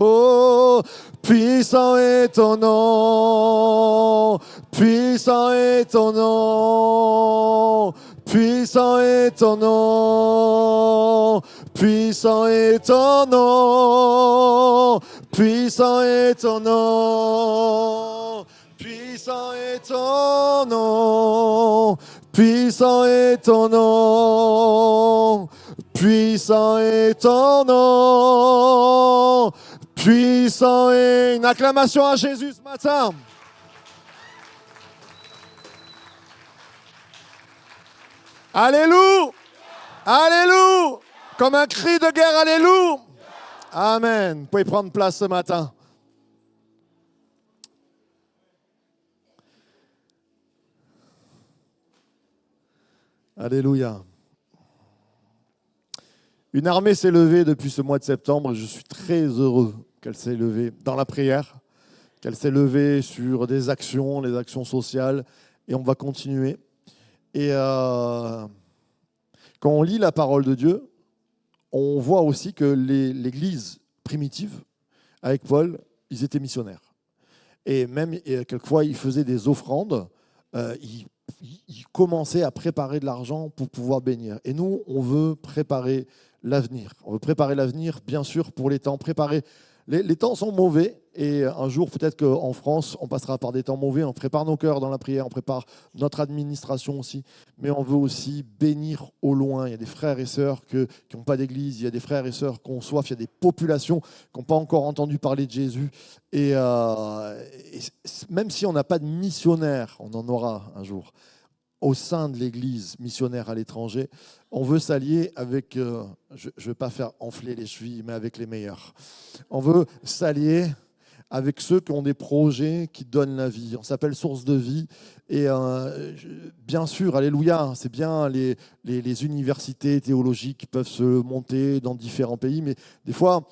Oh, puissant est ton nom, puissant est ton nom, puissant est ton nom, puissant est ton nom, puissant est ton nom, puissant est ton nom, puissant est ton nom, puissant est ton nom, puissant est... Une acclamation à Jésus ce matin. Alléluia, alléluia, comme un cri de guerre, alléluia. Amen. Vous pouvez prendre place ce matin. Alléluia. Une armée s'est levée depuis ce mois de septembre et je suis très heureux qu'elle s'est levée dans la prière, qu'elle s'est levée sur des actions, les actions sociales, et on va continuer. Et quand on lit la parole de Dieu, on voit aussi que l'Église primitive, avec Paul, ils étaient missionnaires. Et même, quelquefois, ils faisaient des offrandes, ils commençaient à préparer de l'argent pour pouvoir bénir. Et nous, on veut préparer l'avenir. On veut préparer l'avenir, bien sûr, pour les temps. Les temps sont mauvais et un jour, peut-être qu'en France, on passera par des temps mauvais. On prépare nos cœurs dans la prière, on prépare notre administration aussi. Mais on veut aussi bénir au loin. Il y a des frères et sœurs qui n'ont pas d'église. Il y a des frères et sœurs qui ont soif. Il y a des populations qui n'ont pas encore entendu parler de Jésus. Et même si on n'a pas de missionnaires, on en aura un jour, au sein de l'Église missionnaire à l'étranger, on veut s'allier avec, je ne vais pas faire enfler les chevilles, mais avec les meilleurs. On veut s'allier avec ceux qui ont des projets qui donnent la vie. On s'appelle Source de Vie. Et bien sûr, alléluia, c'est bien les universités théologiques qui peuvent se monter dans différents pays, mais des fois,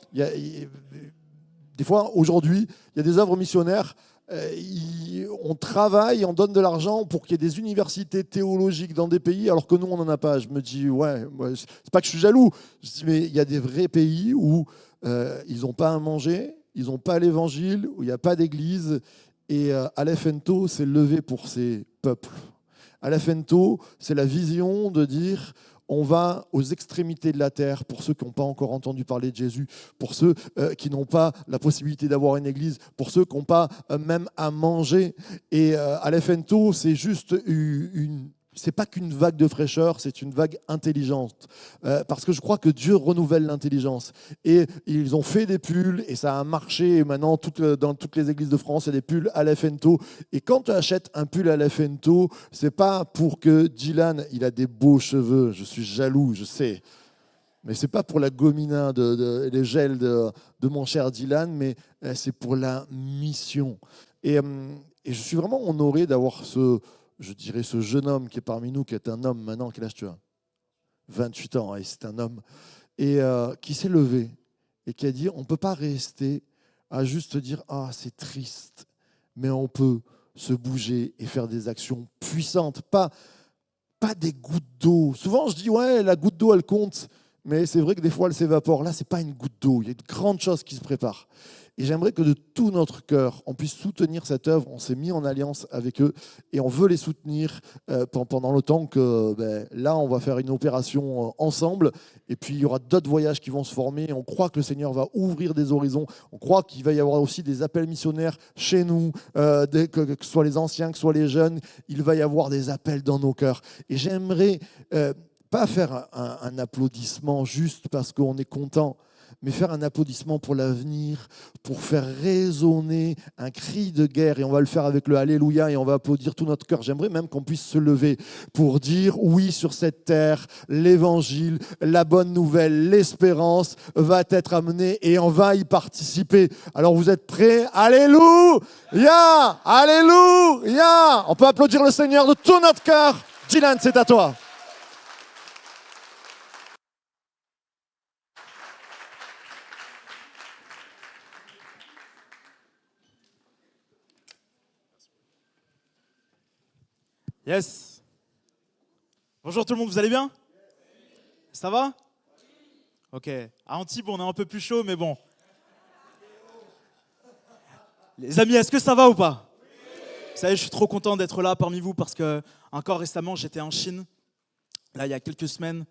aujourd'hui, il y a des œuvres missionnaires. On travaille, on donne de l'argent pour qu'il y ait des universités théologiques dans des pays, alors que nous, on n'en a pas. Je me dis, ouais, c'est pas que je suis jaloux. Je dis, mais il y a des vrais pays où ils n'ont pas à manger, ils n'ont pas l'évangile, où il n'y a pas d'église. Et Aleph Ento s'est levé pour ces peuples. Aleph Ento, c'est la vision de dire... On va aux extrémités de la terre pour ceux qui n'ont pas encore entendu parler de Jésus, pour ceux qui n'ont pas la possibilité d'avoir une église, pour ceux qui n'ont pas même à manger. Et Aleph Ento, c'est juste c'est pas qu'une vague de fraîcheur, c'est une vague intelligente. Parce que je crois que Dieu renouvelle l'intelligence. Et ils ont fait des pulls et ça a marché. Et maintenant, dans toutes les églises de France, il y a des pulls Aleph Ento. Et quand tu achètes un pull Aleph Ento, c'est pas pour que Dylan, il a des beaux cheveux. Je suis jaloux, je sais. Mais c'est pas pour la gomina les gels de mon cher Dylan, mais c'est pour la mission. Et je suis vraiment honoré d'avoir ce jeune homme qui est parmi nous, qui est un homme maintenant, quel âge tu as ? 28 ans, et c'est un homme, et qui s'est levé et qui a dit, on ne peut pas rester à juste dire, ah c'est triste, mais on peut se bouger et faire des actions puissantes, pas des gouttes d'eau. Souvent je dis, ouais, la goutte d'eau elle compte, mais c'est vrai que des fois elle s'évapore. Là, ce n'est pas une goutte d'eau, il y a une grande chose qui se prépare. Et j'aimerais que de tout notre cœur, on puisse soutenir cette œuvre. On s'est mis en alliance avec eux et on veut les soutenir pendant le temps que là, on va faire une opération ensemble. Et puis, il y aura d'autres voyages qui vont se former. On croit que le Seigneur va ouvrir des horizons. On croit qu'il va y avoir aussi des appels missionnaires chez nous, que ce soit les anciens, que ce soit les jeunes. Il va y avoir des appels dans nos cœurs. Et j'aimerais pas faire un applaudissement juste parce qu'on est content, mais faire un applaudissement pour l'avenir, pour faire résonner un cri de guerre. Et on va le faire avec le Alléluia et on va applaudir tout notre cœur. J'aimerais même qu'on puisse se lever pour dire oui, sur cette terre, l'évangile, la bonne nouvelle, l'espérance va être amenée et on va y participer. Alors vous êtes prêts ? Alléluia ! Alléluia ! On peut applaudir le Seigneur de tout notre cœur. Dylan, c'est à toi. Yes. Bonjour tout le monde, vous allez bien ? Ça va ? Ok. À Antibes, on est un peu plus chaud, mais bon. Les amis, est-ce que ça va ou pas? Vous savez, je suis trop content d'être là parmi vous parce que encore récemment, j'étais en Chine, là, il y a quelques semaines,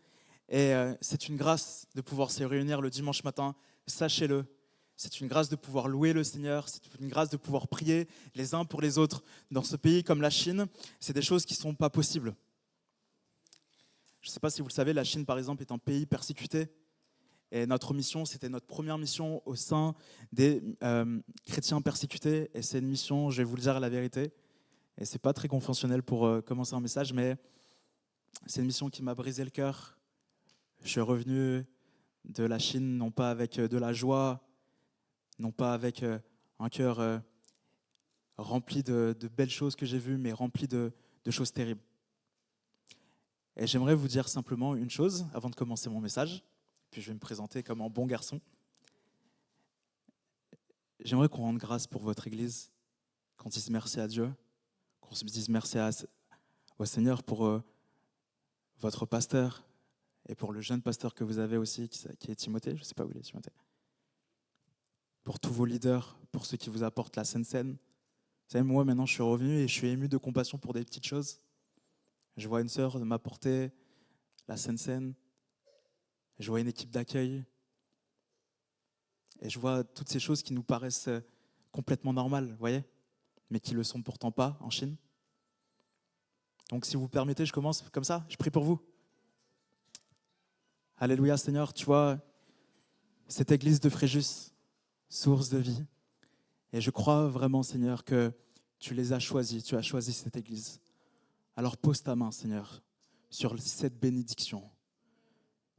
et c'est une grâce de pouvoir se réunir le dimanche matin. Sachez-le, c'est une grâce de pouvoir louer le Seigneur, c'est une grâce de pouvoir prier les uns pour les autres. Dans ce pays comme la Chine, c'est des choses qui ne sont pas possibles. Je ne sais pas si vous le savez, la Chine, par exemple, est un pays persécuté. Et notre mission, c'était notre première mission au sein des chrétiens persécutés. Et c'est une mission, je vais vous le dire la vérité, et ce n'est pas très conventionnel pour commencer un message, mais c'est une mission qui m'a brisé le cœur. Je suis revenu de la Chine, non pas avec de la joie, non pas avec un cœur rempli de belles choses que j'ai vues, mais rempli de choses terribles. Et j'aimerais vous dire simplement une chose avant de commencer mon message, puis je vais me présenter comme un bon garçon. J'aimerais qu'on rende grâce pour votre Église, qu'on dise merci à Dieu, qu'on se dise merci au Seigneur pour votre pasteur et pour le jeune pasteur que vous avez aussi, qui est Timothée, je ne sais pas où il est Timothée. Pour tous vos leaders, pour ceux qui vous apportent la Sainte Seine. Vous savez, moi maintenant je suis revenu et je suis ému de compassion pour des petites choses. Je vois une sœur m'apporter la Sainte Seine, je vois une équipe d'accueil, et je vois toutes ces choses qui nous paraissent complètement normales, vous voyez, mais qui ne le sont pourtant pas en Chine. Donc si vous permettez, je commence comme ça, je prie pour vous. Alléluia Seigneur, tu vois, cette église de Fréjus, source de vie, et je crois vraiment Seigneur que tu les as choisis, tu as choisi cette église. Alors pose ta main Seigneur sur cette bénédiction.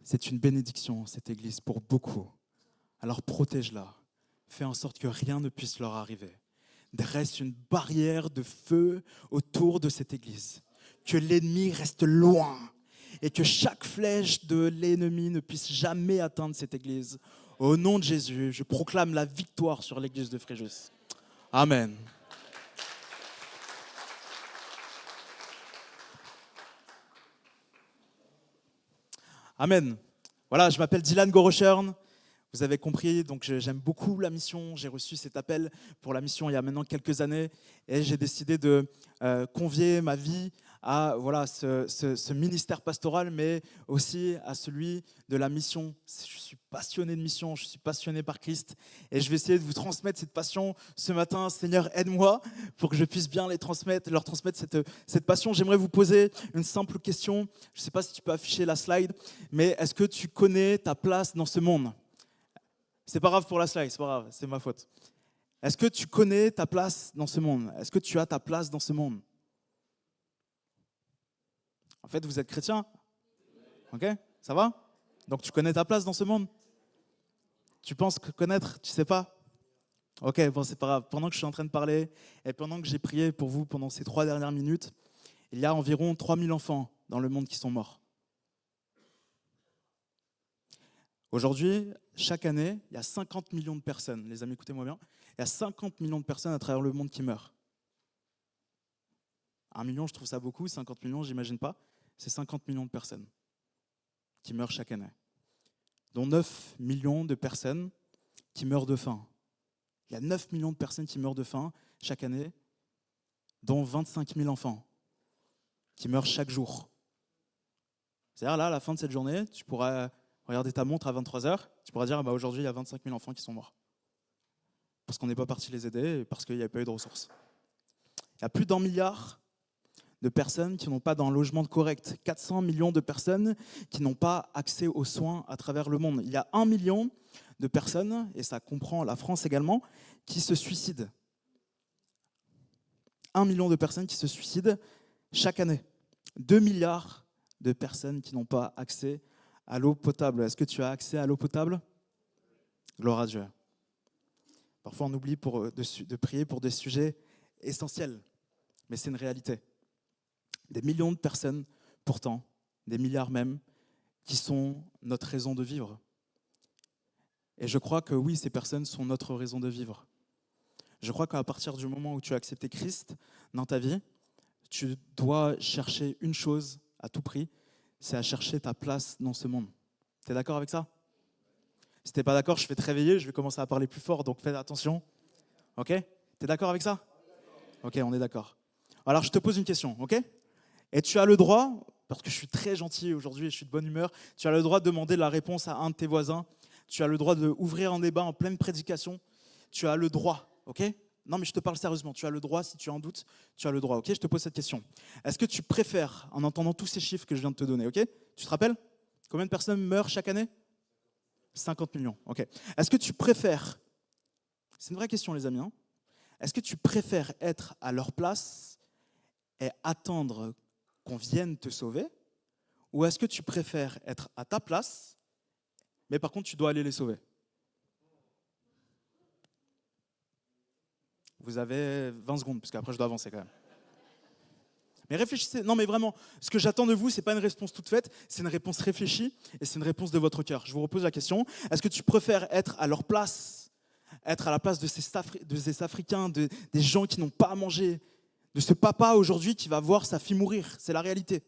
C'est une bénédiction cette église pour beaucoup. Alors protège-la, fais en sorte que rien ne puisse leur arriver. Dresse une barrière de feu autour de cette église, que l'ennemi reste loin et que chaque flèche de l'ennemi ne puisse jamais atteindre cette église. Au nom de Jésus, je proclame la victoire sur l'église de Fréjus. Amen. Amen. Voilà, je m'appelle Dylan Gorochern. Vous avez compris, donc j'aime beaucoup la mission. J'ai reçu cet appel pour la mission il y a maintenant quelques années et j'ai décidé de convier ma vie à ce ministère pastoral, mais aussi à celui de la mission. Je suis passionné de mission, je suis passionné par Christ et je vais essayer de vous transmettre cette passion ce matin. Seigneur, aide-moi pour que je puisse bien leur transmettre cette passion. J'aimerais vous poser une simple question. Je ne sais pas si tu peux afficher la slide, mais est-ce que tu connais ta place dans ce monde ? C'est pas grave pour la slide, c'est pas grave, c'est ma faute. Est-ce que tu connais ta place dans ce monde ? Est-ce que tu as ta place dans ce monde ? En fait, vous êtes chrétien ? Ok ? Ça va ? Donc tu connais ta place dans ce monde ? Tu penses connaître ? Tu sais pas ? Ok, bon, c'est pas grave. Pendant que je suis en train de parler et pendant que j'ai prié pour vous pendant ces 3 dernières minutes, il y a environ 3000 enfants dans le monde qui sont morts. Aujourd'hui, chaque année, il y a 50 millions de personnes, les amis, écoutez-moi bien, il y a 50 millions de personnes à travers le monde qui meurent. 1 million, je trouve ça beaucoup, 50 millions, j'imagine pas. C'est 50 millions de personnes qui meurent chaque année, dont 9 millions de personnes qui meurent de faim. Il y a 9 millions de personnes qui meurent de faim chaque année, dont 25 000 enfants qui meurent chaque jour. C'est-à-dire là, à la fin de cette journée, tu pourras regarder ta montre à 23h, tu pourras dire aujourd'hui, il y a 25 000 enfants qui sont morts. Parce qu'on n'est pas parti les aider et parce qu'il n'y a pas eu de ressources. Il y a plus d'1 milliard de personnes qui n'ont pas d'un logement correct. 400 millions de personnes qui n'ont pas accès aux soins à travers le monde. Il y a 1 million de personnes, et ça comprend la France également, qui se suicident. 1 million de personnes qui se suicident chaque année. 2 milliards de personnes qui n'ont pas accès à l'eau potable. Est-ce que tu as accès à l'eau potable ? Gloire à Dieu. Parfois, on oublie de prier pour des sujets essentiels, mais c'est une réalité. Des millions de personnes, pourtant, des milliards même, qui sont notre raison de vivre. Et je crois que oui, ces personnes sont notre raison de vivre. Je crois qu'à partir du moment où tu as accepté Christ dans ta vie, tu dois chercher une chose à tout prix, c'est à chercher ta place dans ce monde. Tu es d'accord avec ça ? Si tu n'es pas d'accord, je vais te réveiller, je vais commencer à parler plus fort, donc fais attention. Ok ? T'es d'accord avec ça? Ok, on est d'accord. Alors, je te pose une question, ok? Et tu as le droit, parce que je suis très gentil aujourd'hui et je suis de bonne humeur, tu as le droit de demander la réponse à un de tes voisins. Tu as le droit d'ouvrir un débat en pleine prédication. Tu as le droit, ok? Non, mais je te parle sérieusement. Tu as le droit, si tu as un doute, tu as le droit, ok? Je te pose cette question. Est-ce que tu préfères, en entendant tous ces chiffres que je viens de te donner, ok? Tu te rappelles? Combien de personnes meurent chaque année? 50 millions, ok. Est-ce que tu préfères, c'est une vraie question les amis, hein? Est-ce que tu préfères être à leur place et attendre qu'on vienne te sauver? Ou est-ce que tu préfères être à ta place, mais par contre tu dois aller les sauver? Vous avez 20 secondes, parce qu'après je dois avancer quand même. Mais réfléchissez, non mais vraiment, ce que j'attends de vous, ce n'est pas une réponse toute faite, c'est une réponse réfléchie et c'est une réponse de votre cœur. Je vous repose la question, est-ce que tu préfères être à leur place, être à la place de ces Africains, des gens qui n'ont pas à manger, de ce papa aujourd'hui qui va voir sa fille mourir? C'est la réalité,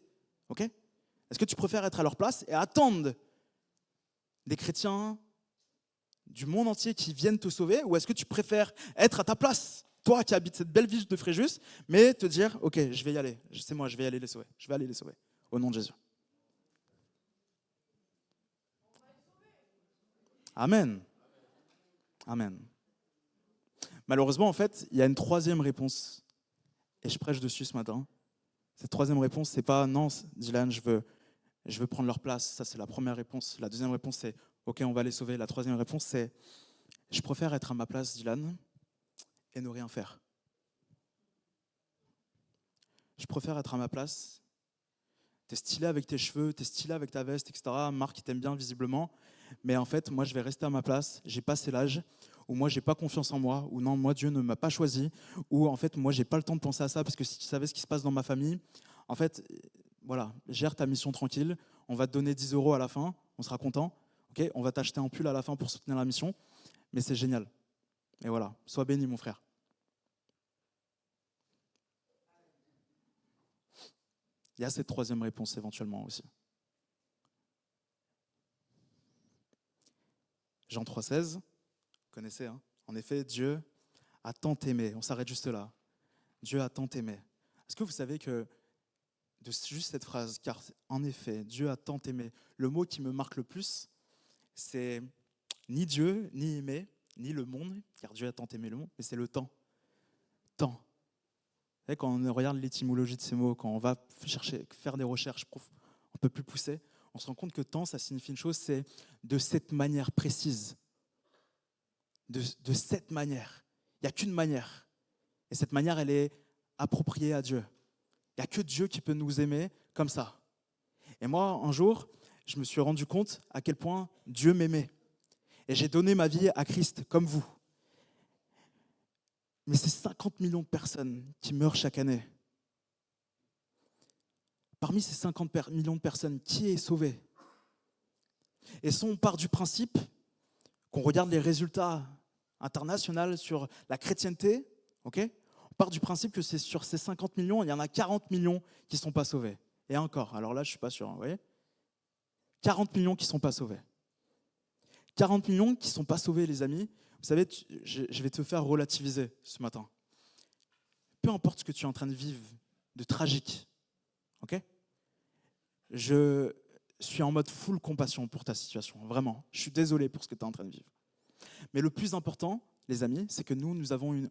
ok? Est-ce que tu préfères être à leur place et attendre des chrétiens du monde entier qui viennent te sauver, ou est-ce que tu préfères être à ta place, toi qui habites cette belle ville de Fréjus, mais te dire, ok, je vais y aller, c'est moi, je vais aller les sauver, je vais aller les sauver, au nom de Jésus. Amen. Amen. Malheureusement, en fait, il y a une troisième réponse, et je prêche dessus ce matin. Cette troisième réponse, c'est pas non, Dylan, je veux prendre leur place. Ça, c'est la première réponse. La deuxième réponse, c'est ok, on va les sauver. La troisième réponse, c'est je préfère être à ma place, Dylan, et ne rien faire. Je préfère être à ma place. T'es stylé avec tes cheveux, t'es stylé avec ta veste, etc. Marc, il t'aime bien visiblement. Mais en fait, moi, je vais rester à ma place. J'ai passé l'âge où moi, j'ai pas confiance en moi, où non, moi, Dieu ne m'a pas choisi, où en fait, moi, j'ai pas le temps de penser à ça parce que si tu savais ce qui se passe dans ma famille, en fait, voilà, gère ta mission tranquille. On va te donner 10 € à la fin, on sera content. Okay, on va t'acheter un pull à la fin pour soutenir la mission, mais c'est génial. Et voilà, sois béni, mon frère. Il y a cette troisième réponse éventuellement aussi. Jean 3,16, vous connaissez, hein? En effet, Dieu a tant aimé, on s'arrête juste là. Dieu a tant aimé. Est-ce que vous savez que, de juste cette phrase, car en effet, Dieu a tant aimé, le mot qui me marque le plus, c'est ni Dieu, ni aimer, ni le monde, car Dieu a tant aimé le monde, mais c'est le temps. Temps. Vous savez, quand on regarde l'étymologie de ces mots, quand on va faire des recherches un peu plus poussées, on se rend compte que temps, ça signifie une chose, c'est de cette manière précise. De cette manière. Il n'y a qu'une manière. Et cette manière, elle est appropriée à Dieu. Il n'y a que Dieu qui peut nous aimer comme ça. Et moi, un jour, je me suis rendu compte à quel point Dieu m'aimait. Et j'ai donné ma vie à Christ, comme vous. Mais c'est 50 millions de personnes qui meurent chaque année. Parmi ces 50 millions de personnes, qui est sauvé? Et si on part du principe qu'on regarde les résultats internationaux sur la chrétienté, okay, on part du principe que c'est sur ces 50 millions, il y en a 40 millions qui ne sont pas sauvés. Et encore, alors là, je ne suis pas sûr, vous voyez, 40 millions qui ne sont pas sauvés. 40 millions qui ne sont pas sauvés, les amis. Vous savez, je vais te faire relativiser ce matin. Peu importe ce que tu es en train de vivre de tragique, ok? Je suis en mode full compassion pour ta situation, vraiment. Je suis désolé pour ce que tu es en train de vivre. Mais le plus important, les amis, c'est que nous avons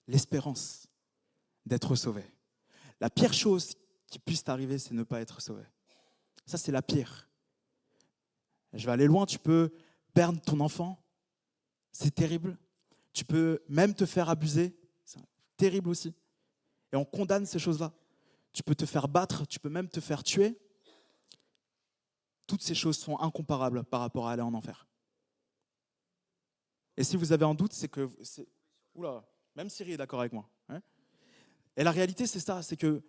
l'espérance d'être sauvés. La pire chose qui puisse t'arriver, c'est ne pas être sauvé. Ça, c'est la pire. Je vais aller loin, tu peux perdre ton enfant, c'est terrible. Tu peux même te faire abuser, c'est terrible aussi. Et on condamne ces choses-là. Tu peux te faire battre, tu peux même te faire tuer. Toutes ces choses sont incomparables par rapport à aller en enfer. Et si vous avez un doute, c'est que... Oula, même Siri est d'accord avec moi. Hein? Et la réalité, c'est ça, c'est que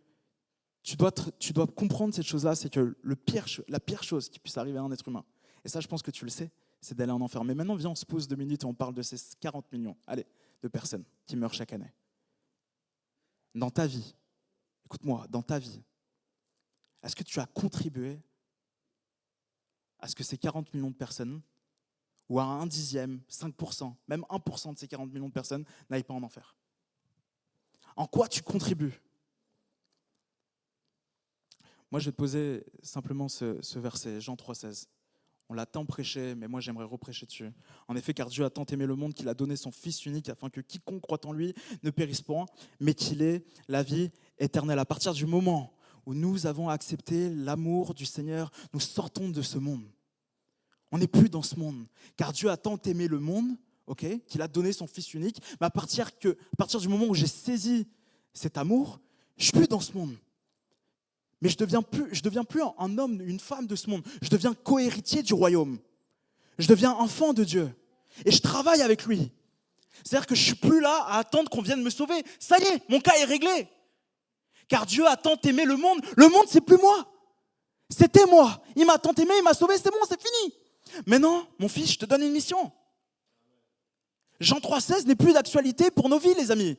tu dois comprendre cette chose-là, c'est que la pire chose qui puisse arriver à un être humain, et ça, je pense que tu le sais, c'est d'aller en enfer. Mais maintenant, viens, on se pose 2 minutes et on parle de ces 40 millions de personnes qui meurent chaque année. Dans ta vie, écoute-moi, dans ta vie, est-ce que tu as contribué à ce que ces 40 millions de personnes ou à un dixième, 5%, même 1% de ces 40 millions de personnes n'aillent pas en enfer? En quoi tu contribues? Moi, je vais te poser simplement ce verset, Jean 3,16. On l'a tant prêché, mais moi j'aimerais reprêcher dessus. En effet, car Dieu a tant aimé le monde qu'il a donné son Fils unique afin que quiconque croit en lui ne périsse point, mais qu'il ait la vie éternelle. À partir du moment où nous avons accepté l'amour du Seigneur, nous sortons de ce monde. On n'est plus dans ce monde, car Dieu a tant aimé le monde, qu'il a donné son Fils unique. Mais à partir du moment où j'ai saisi cet amour, je ne suis plus dans ce monde. Mais je deviens plus un homme, une femme de ce monde. Je deviens co-héritier du royaume. Je deviens enfant de Dieu. Et je travaille avec lui. C'est-à-dire que je ne suis plus là à attendre qu'on vienne me sauver. Ça y est, mon cas est réglé. Car Dieu a tant aimé le monde. Le monde, c'est plus moi. C'était moi. Il m'a tant aimé, il m'a sauvé, c'est bon, c'est fini. Maintenant, mon fils, je te donne une mission. Jean 3,16 n'est plus d'actualité pour nos vies, les amis.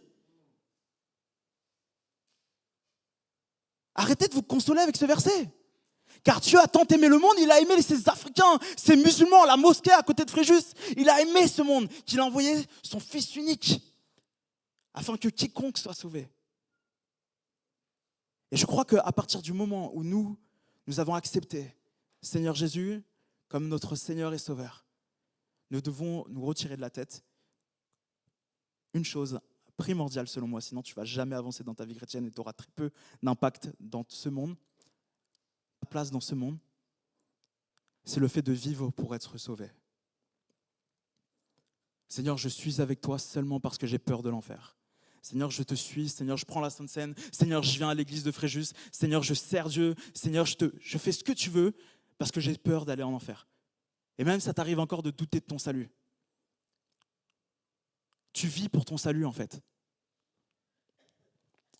Arrêtez de vous consoler avec ce verset. Car Dieu a tant aimé le monde, il a aimé ces Africains, ces musulmans, la mosquée à côté de Fréjus. Il a aimé ce monde, qu'il a envoyé son Fils unique, afin que quiconque soit sauvé. Et je crois qu'à partir du moment où nous avons accepté Seigneur Jésus comme notre Seigneur et Sauveur, nous devons nous retirer de la tête une chose primordiale selon moi, sinon tu ne vas jamais avancer dans ta vie chrétienne et tu auras très peu d'impact dans ce monde. La place dans ce monde, c'est le fait de vivre pour être sauvé. Seigneur, je suis avec toi seulement parce que j'ai peur de l'enfer. Seigneur, je te suis. Seigneur, je prends la Sainte Seine. Seigneur, je viens à l'église de Fréjus. Seigneur, je sers Dieu. Seigneur, je fais ce que tu veux parce que j'ai peur d'aller en enfer. Et même ça t'arrive encore de douter de ton salut. Tu vis pour ton salut en fait.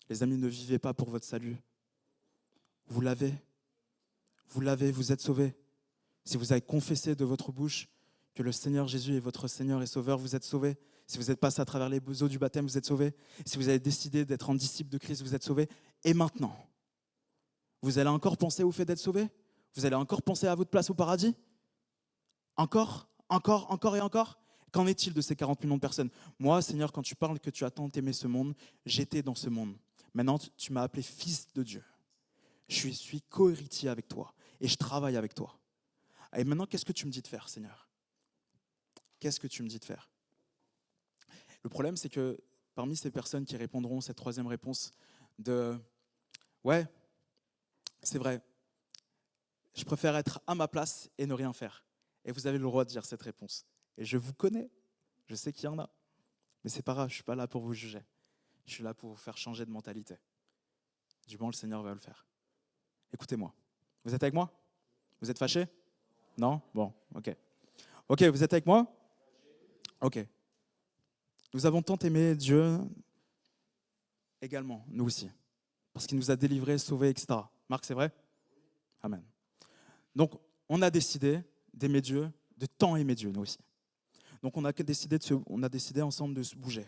Les amis, ne vivez pas pour votre salut. Vous l'avez, vous êtes sauvés. Si vous avez confessé de votre bouche que le Seigneur Jésus est votre Seigneur et Sauveur, vous êtes sauvés. Si vous êtes passé à travers les eaux du baptême, vous êtes sauvés. Si vous avez décidé d'être un disciple de Christ, vous êtes sauvés. Et maintenant, vous allez encore penser au fait d'être sauvés? Vous allez encore penser à votre place au paradis? Encore et encore? Qu'en est-il de ces 40 millions de personnes? Moi, Seigneur, quand tu parles que tu as tant aimé ce monde, j'étais dans ce monde. Maintenant, tu m'as appelé fils de Dieu. Je suis co-héritier avec toi et je travaille avec toi. Et maintenant, qu'est-ce que tu me dis de faire, Seigneur? Qu'est-ce que tu me dis de faire? Le problème, c'est que parmi ces personnes qui répondront cette troisième réponse de « Ouais, c'est vrai, je préfère être à ma place et ne rien faire. » Et vous avez le droit de dire cette réponse. Et je vous connais, je sais qu'il y en a. Mais c'est pas grave, je ne suis pas là pour vous juger. Je suis là pour vous faire changer de mentalité. Du moins, le Seigneur va le faire. Écoutez-moi. Vous êtes avec moi? Vous êtes fâchés? Non? Bon, ok. Ok, vous êtes avec moi? Ok. Nous avons tant aimé Dieu également, nous aussi. Parce qu'il nous a délivrés, sauvés, etc. Marc, c'est vrai? Amen. Donc, on a décidé d'aimer Dieu, de tant aimer Dieu, nous aussi. Donc, on a décidé ensemble de se bouger.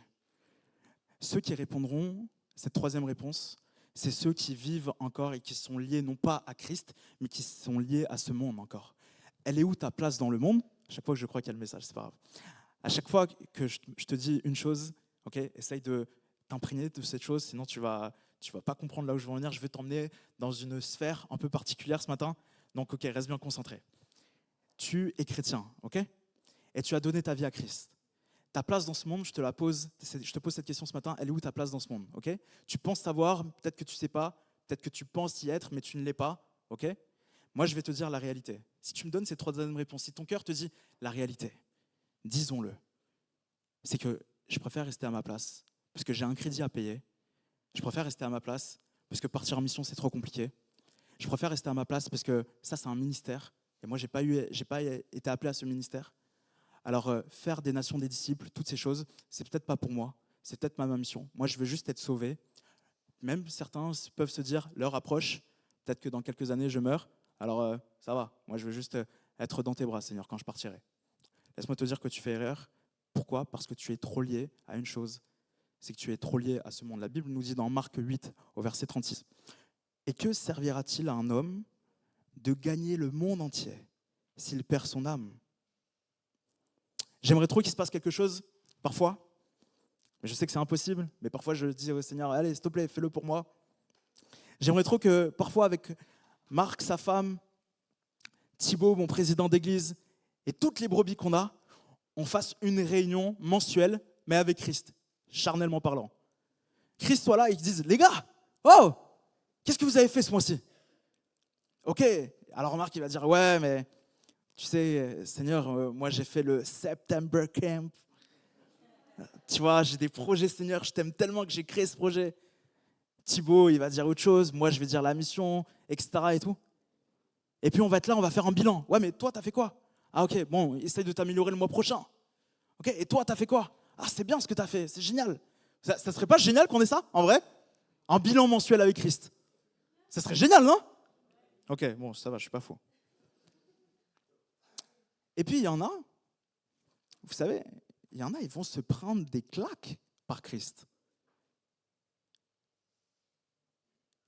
Ceux qui répondront, cette troisième réponse, c'est ceux qui vivent encore et qui sont liés non pas à Christ, mais qui sont liés à ce monde encore. Elle est où ta place dans le monde? À chaque fois que je crois qu'il y a le message, c'est pas grave. À chaque fois que je te dis une chose, essaye de t'imprégner de cette chose, sinon tu vas pas comprendre là où je veux en venir. Je vais t'emmener dans une sphère un peu particulière ce matin. Donc, reste bien concentré. Tu es chrétien, et tu as donné ta vie à Christ. Ta place dans ce monde, je te pose cette question ce matin, elle est où ta place dans ce monde? Tu penses savoir, peut-être que tu ne sais pas, peut-être que tu penses y être, mais tu ne l'es pas. Moi, je vais te dire la réalité. Si tu me donnes ces troisième réponses, si ton cœur te dit la réalité, disons-le, c'est que je préfère rester à ma place parce que j'ai un crédit à payer. Je préfère rester à ma place parce que partir en mission, c'est trop compliqué. Je préfère rester à ma place parce que ça, c'est un ministère. Et moi, je n'ai pas été appelé à ce ministère. Alors, faire des nations des disciples, toutes ces choses, c'est peut-être pas pour moi. C'est peut-être ma mission. Moi, je veux juste être sauvé. Même certains peuvent se dire, l'heure approche, peut-être que dans quelques années, je meurs. Alors, ça va. Moi, je veux juste être dans tes bras, Seigneur, quand je partirai. Laisse-moi te dire que tu fais erreur. Pourquoi? Parce que tu es trop lié à une chose. C'est que tu es trop lié à ce monde. La Bible nous dit dans Marc 8, au verset 36, « Et que servira-t-il à un homme de gagner le monde entier s'il perd son âme ?» J'aimerais trop qu'il se passe quelque chose, parfois. Mais je sais que c'est impossible. Mais parfois, je dis au Seigneur, allez, s'il te plaît, fais-le pour moi. J'aimerais trop que, parfois, avec Marc, sa femme, Thibaut, mon président d'église, et toutes les brebis qu'on a, on fasse une réunion mensuelle, mais avec Christ, charnellement parlant. Christ soit là et qu'ils disent, les gars, oh, qu'est-ce que vous avez fait ce mois-ci? Ok, alors Marc, il va dire, ouais, mais tu sais, Seigneur, moi j'ai fait le September Camp. Tu vois, j'ai des projets, Seigneur, je t'aime tellement que j'ai créé ce projet. Thibaut, il va dire autre chose, moi je vais dire la mission, etc. et tout. Et puis on va être là, on va faire un bilan. Ouais, mais toi, t'as fait quoi? Ah ok, bon, essaye de t'améliorer le mois prochain. Ok, et toi, t'as fait quoi? Ah, c'est bien ce que t'as fait, c'est génial. Ça serait pas génial qu'on ait ça, en vrai? Un bilan mensuel avec Christ. Ça serait génial, non? Ok, bon, ça va, je suis pas faux. Et puis il y en a, vous savez, il y en a, ils vont se prendre des claques par Christ.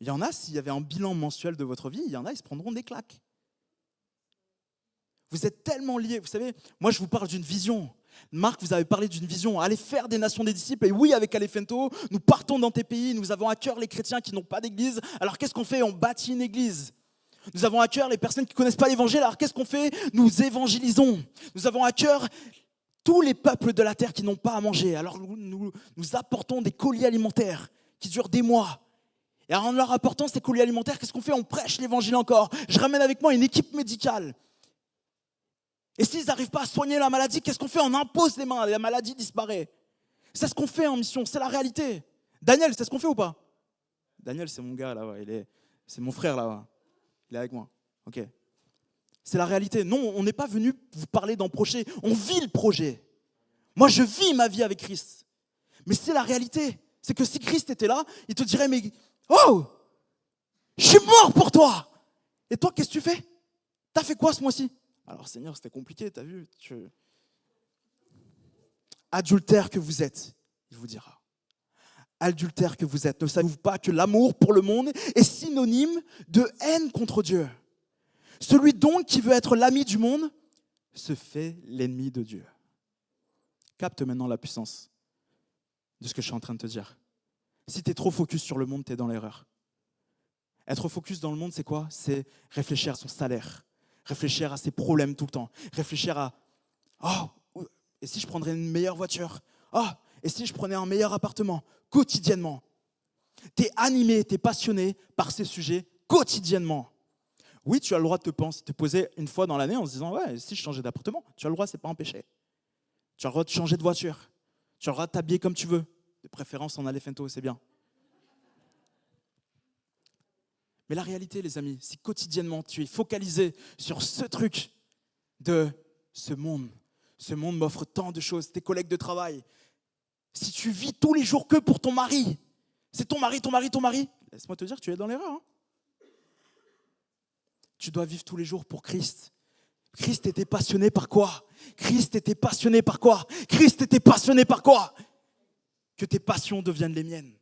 Il y en a, s'il y avait un bilan mensuel de votre vie, il y en a, ils se prendront des claques. Vous êtes tellement liés. Vous savez, moi, je vous parle d'une vision. Marc, vous avez parlé d'une vision. Allez faire des nations des disciples. Et oui, avec Alefento, nous partons dans tes pays. Nous avons à cœur les chrétiens qui n'ont pas d'église. Alors, qu'est-ce qu'on fait? On bâtit une église. Nous avons à cœur les personnes qui ne connaissent pas l'évangile. Alors, qu'est-ce qu'on fait? Nous évangélisons. Nous avons à cœur tous les peuples de la terre qui n'ont pas à manger. Alors, nous apportons des colis alimentaires qui durent des mois. Et en leur apportant ces colis alimentaires, qu'est-ce qu'on fait? On prêche l'évangile encore. Je ramène avec moi une équipe médicale. Et s'ils n'arrivent pas à soigner la maladie, qu'est-ce qu'on fait? On impose les mains et la maladie disparaît. C'est ce qu'on fait en mission, c'est la réalité. Daniel, c'est ce qu'on fait ou pas? Daniel, c'est mon gars là-bas, c'est mon frère là-bas. Il est avec moi. Ok. C'est la réalité. Non, on n'est pas venu vous parler d'un projet, on vit le projet. Moi, je vis ma vie avec Christ. Mais c'est la réalité. C'est que si Christ était là, il te dirait, mais oh, je suis mort pour toi. Et toi, qu'est-ce que tu fais? T'as fait quoi ce mois-ci? Alors Seigneur, c'était compliqué, t'as vu? Adultère que vous êtes, il vous dira. Adultère que vous êtes. Ne savez-vous pas que l'amour pour le monde est synonyme de haine contre Dieu? Celui donc qui veut être l'ami du monde se fait l'ennemi de Dieu. Capte maintenant la puissance de ce que je suis en train de te dire. Si tu es trop focus sur le monde, tu es dans l'erreur. Être focus dans le monde, c'est quoi? C'est réfléchir à son salaire, réfléchir à ses problèmes tout le temps, réfléchir à « Oh, et si je prendrais une meilleure voiture? Oh, et si je prenais un meilleur appartement ?» Quotidiennement. Tu es animé, tu es passionné par ces sujets quotidiennement. Oui, tu as le droit de te poser une fois dans l'année en se disant « Ouais, et si je changeais d'appartement ?» Tu as le droit, ce n'est pas un péché. Tu as le droit de changer de voiture. Tu as le droit de t'habiller comme tu veux. De préférence en Alefento, c'est bien. Mais la réalité, les amis, si quotidiennement tu es focalisé sur ce truc de ce monde m'offre tant de choses, tes collègues de travail, si tu vis tous les jours que pour ton mari, c'est ton mari, laisse-moi te dire, tu es dans l'erreur. Hein. Tu dois vivre tous les jours pour Christ. Christ était passionné par quoi? Christ était passionné par quoi? Christ était passionné par quoi? Que tes passions deviennent les miennes.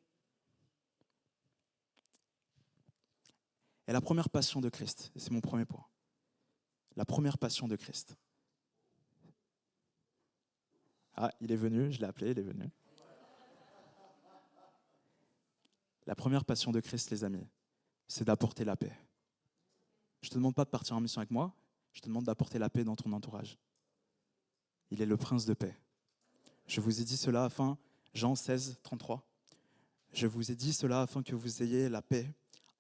Et la première passion de Christ, et c'est mon premier point, la première passion de Christ. Ah, il est venu, je l'ai appelé, il est venu. La première passion de Christ, les amis, c'est d'apporter la paix. Je ne te demande pas de partir en mission avec moi, je te demande d'apporter la paix dans ton entourage. Il est le prince de paix. Je vous ai dit cela afin, Jean 16, 33, je vous ai dit cela afin que vous ayez la paix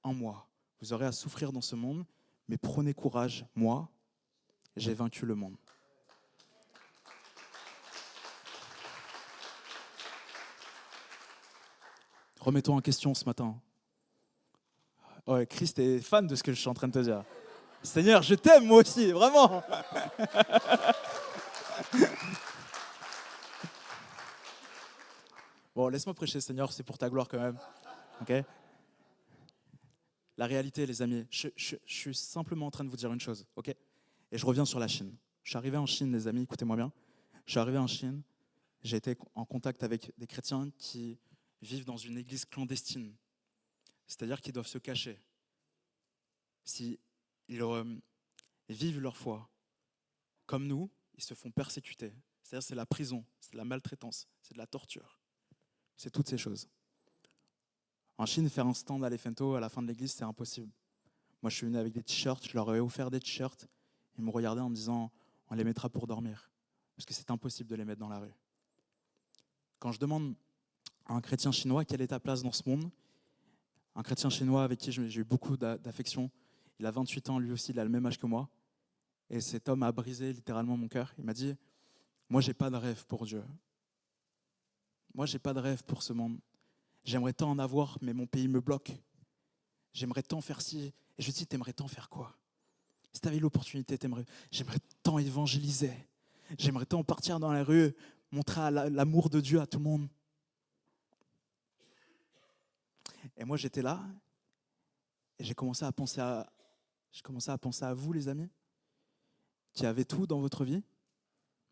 en moi. Vous aurez à souffrir dans ce monde, mais prenez courage, moi, j'ai vaincu le monde. Remets-toi en question ce matin. Ouais, Christ est fan de ce que je suis en train de te dire. Seigneur, je t'aime moi aussi, vraiment. Bon, laisse-moi prêcher, Seigneur, c'est pour ta gloire quand même. Ok ? La réalité, les amis, je suis simplement en train de vous dire une chose, ok ? Et je reviens sur la Chine. Je suis arrivé en Chine, les amis, écoutez-moi bien. Je suis arrivé en Chine, j'ai été en contact avec des chrétiens qui vivent dans une église clandestine. C'est-à-dire qu'ils doivent se cacher. S'ils vivent leur foi comme nous, ils se font persécuter. C'est-à-dire c'est la prison, c'est de la maltraitance, c'est de la torture. C'est toutes ces choses. En Chine, faire un stand à l'Efento à la fin de l'église, c'est impossible. Moi, je suis venu avec des t-shirts, je leur ai offert des t-shirts. Ils me regardaient en me disant, on les mettra pour dormir. Parce que c'est impossible de les mettre dans la rue. Quand je demande à un chrétien chinois quelle est ta place dans ce monde, un chrétien chinois avec qui j'ai eu beaucoup d'affection, il a 28 ans, lui aussi, il a le même âge que moi. Et cet homme a brisé littéralement mon cœur. Il m'a dit, moi, j'ai pas de rêve pour Dieu. Moi, j'ai pas de rêve pour ce monde. J'aimerais tant en avoir, mais mon pays me bloque. J'aimerais tant faire ci. Et je lui dis, t'aimerais tant faire quoi? Si tu avais l'opportunité, j'aimerais tant évangéliser. J'aimerais tant partir dans la rue, montrer l'amour de Dieu à tout le monde. Et moi, j'étais là, et j'ai commencé à penser à vous, les amis, qui avez tout dans votre vie,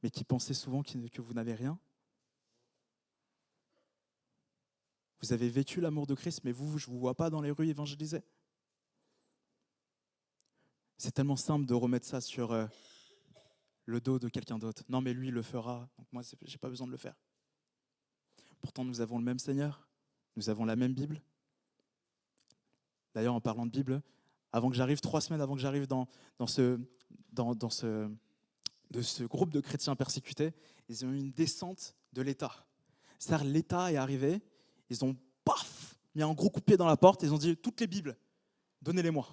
mais qui pensez souvent que vous n'avez rien. Vous avez vécu l'amour de Christ, mais vous, je ne vous vois pas dans les rues évangéliser. C'est tellement simple de remettre ça sur le dos de quelqu'un d'autre. Non, mais lui, il le fera, donc moi, je n'ai pas besoin de le faire. Pourtant, nous avons le même Seigneur, nous avons la même Bible. D'ailleurs, en parlant de Bible, 3 semaines avant que j'arrive dans ce groupe de chrétiens persécutés, ils ont eu une descente de l'État. C'est-à-dire, l'État est arrivé, ils ont mis un gros coup de pied dans la porte, ils ont dit, toutes les Bibles, donnez-les-moi.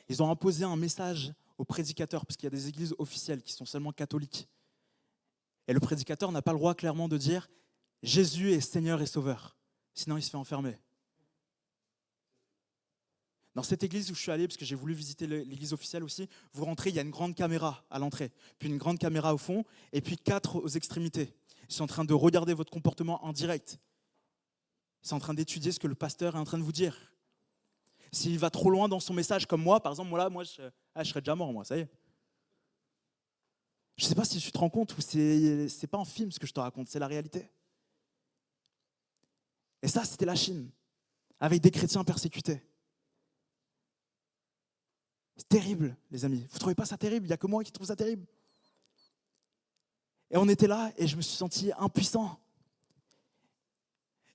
Ils ont imposé un message aux prédicateurs, parce qu'il y a des églises officielles qui sont seulement catholiques. Et le prédicateur n'a pas le droit clairement de dire « Jésus est Seigneur et Sauveur », sinon il se fait enfermer. Dans cette église où je suis allé, parce que j'ai voulu visiter l'église officielle aussi, vous rentrez, il y a une grande caméra à l'entrée, puis une grande caméra au fond, et puis 4 aux extrémités. Ils sont en train de regarder votre comportement en direct. Ils sont en train d'étudier ce que le pasteur est en train de vous dire. S'il va trop loin dans son message, comme moi, par exemple, je serais déjà mort, moi, ça y est. Je ne sais pas si tu te rends compte ou c'est pas un film ce que je te raconte, c'est la réalité. Et ça, c'était la Chine, avec des chrétiens persécutés. C'est terrible, les amis. Vous ne trouvez pas ça terrible? Il n'y a que moi qui trouve ça terrible. Et on était là et je me suis senti impuissant.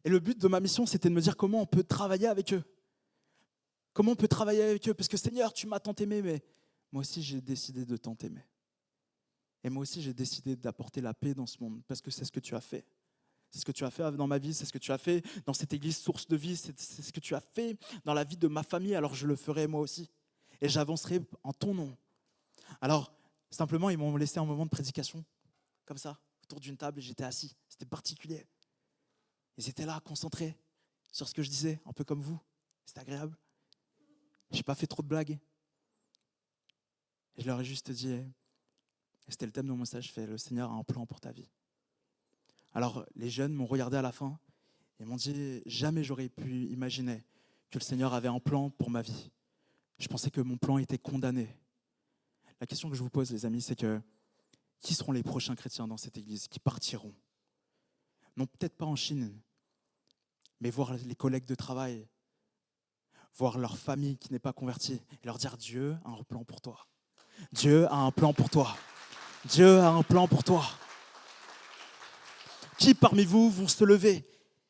Et le but de ma mission, c'était de me dire comment on peut travailler avec eux. Comment on peut travailler avec eux? Parce que Seigneur, tu m'as tant aimé, mais moi aussi, j'ai décidé de tant aimer. Et moi aussi, j'ai décidé d'apporter la paix dans ce monde, parce que c'est ce que tu as fait. C'est ce que tu as fait dans ma vie, c'est ce que tu as fait dans cette église source de vie, c'est ce que tu as fait dans la vie de ma famille, alors je le ferai moi aussi. Et j'avancerai en ton nom. Alors, simplement, ils m'ont laissé un moment de prédication, comme ça, autour d'une table, et j'étais assis. C'était particulier. Ils étaient là, concentrés sur ce que je disais, un peu comme vous. C'était agréable. Je n'ai pas fait trop de blagues. Et je leur ai juste dit, et c'était le thème de mon message, le Seigneur a un plan pour ta vie. Alors, les jeunes m'ont regardé à la fin et m'ont dit, jamais j'aurais pu imaginer que le Seigneur avait un plan pour ma vie. Je pensais que mon plan était condamné. La question que je vous pose, les amis, c'est que qui seront les prochains chrétiens dans cette église qui partiront? Non, peut-être pas en Chine, mais voir les collègues de travail, voir leur famille qui n'est pas convertie et leur dire, Dieu a un plan pour toi. Dieu a un plan pour toi. Dieu a un plan pour toi. Qui parmi vous vont se lever